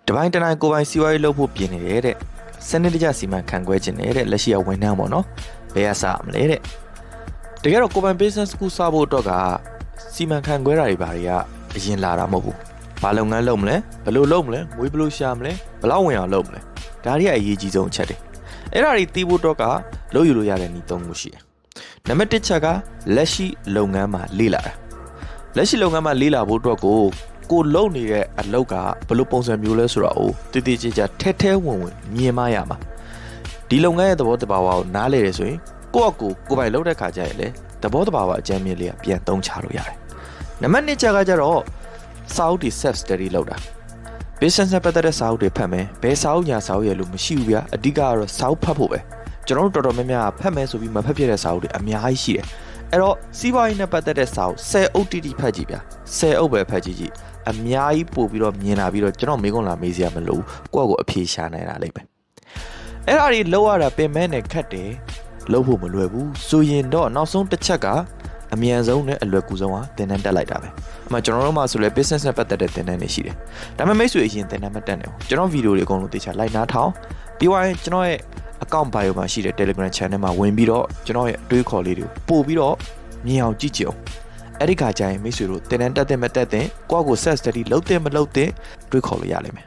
တပိုင်းတနိုင်ကိုပိုင်စီဝါရေးလုပ်ဖို့ပြင်နေတယ်တဲ့စနစ်တကျစီမံခန့်ခွဲခြင်းတဲ့လက်ရှိကဝန်ထမ်းပေါ့နော်ဘယ်ရစမလဲတဲ့တကယ်တော့ကိုပိုင် business school စဖို့အတွက်ကစီမံခန့်ခွဲတာတွေဘာတွေကအရင်လာတာမဟုတ်ဘူးဘာလုပ်ငန်းလုပ်မလဲဘယ်လိုလုပ်မလဲငွေဘယ်လိုရှာမလဲဘယ်လောက်ဝင်အောင်လုပ်မလဲဒါတွေကအရေးကြီးဆုံးအချက်တွေအဲ့ဒါတွေသိဖို့အတွက်ကလုပ်ယူလို့ရတဲ့နည်း၃ခုရှိတယ်နံပါတ်1ချက်ကလက်ရှိလုပ်ငန်းမှာလေ့လာတာလက်ရှိလုပ်ငန်းမှာလေ့လာဖို့အတွက်ကိုလုပ်နေတဲ့အလုပ်ကဘယ်လိုပုံစံမျိုးလဲဆိုတော့တည်တည်ကြကြထဲဝင်မြင်မရမှာဒီလုပ်ငန်းရဲ့သဘောတဘာဝကိုနားလေတယ်ဆိုရင်ကိုပိုင်လုပ်တဲ့ခါကျရင်လေသဘောတဘာဝအကြမ်းမြင်လေးကပြန်သုံးချလို့ရတယ်နံပါတ်2ချက်ကကြတော့စာအုပ်တွေ self study လုပ်တာ business နဲ့ပတ်သက်တဲ့စာအုပ်တွေဖတ်မယ်ဘယ်စာအုပ်ညာစာအုပ်ရလို့မရှိဘူးဗျာအဓိကကတော့စာအုပ်ဖတ်ဖို့ပဲကျွန်တော်တို့တော်တော်များများဖတ်မယ်ဆိုပြီးမဖတ်ပြတဲ့စာအုပ်တွေအများကြီးရှိတယ်အဲ့တော့စီးပွားရေးနဲ့ပတ်သက်တဲ့စာအုပ်10အုပ်တိတိဖတ်ကြည့်ဗျာ10အုပ်ပဲဖတ်ကြည့်အများကြီးပို့ပြီးတော့မြင်လာပြီးတော့ကျွန်တော်မေးခွန်းလာမေးစရာမလိုဘူးကိုယ့်ကိုအဖြေရှာနိုင်တာလိမ့်မယ်အဲ့ဒါတွေလောက်ရတာပင်မဲနဲ့ခက်တယ်လုပ်ဖို့မလွယ်ဘူးဆိုရင်တော့နောက်ဆုံးတစ်ချက်ကအမြန်ဆုံးနဲ့အလွယ်ကူဆုံးသင်တန်းတက်လိုက်တာပဲအမှကျွန်တော်တို့မှဆိုလဲ business နဲ့ပတ်သက်တဲ့သင်တန်းတွေရှိတယ်ဒါပေမဲ့မိတ်ဆွေအရင်သင်တန်းမတက်နိုင်ဘူးကျွန်တော်ဗီဒီယိုတွေအကုန်လုံးသိချလိုက်နားထောင်ပြီးသွားရင်ကျွန်တော်ရဲ့ account bio မှာရှိတဲ့ Telegram channel မှာဝင်ပြီးတော့ကျွန်တော်ရဲ့အတွေးခေါ်လေးတွေကိုပို့ပြီးတော့မြင်အောင်ကြည့်ကြအောင်အဲ့ဒီခါကျရင်မိတ်ဆွေတို့သင်တန်းတက်တဲ့မတက်တဲ့ကိုယ့်ကို self study လုပ်တဲ့မလုပ်တဲ့တွေးခေါ်လို့ရလိမ့်မယ်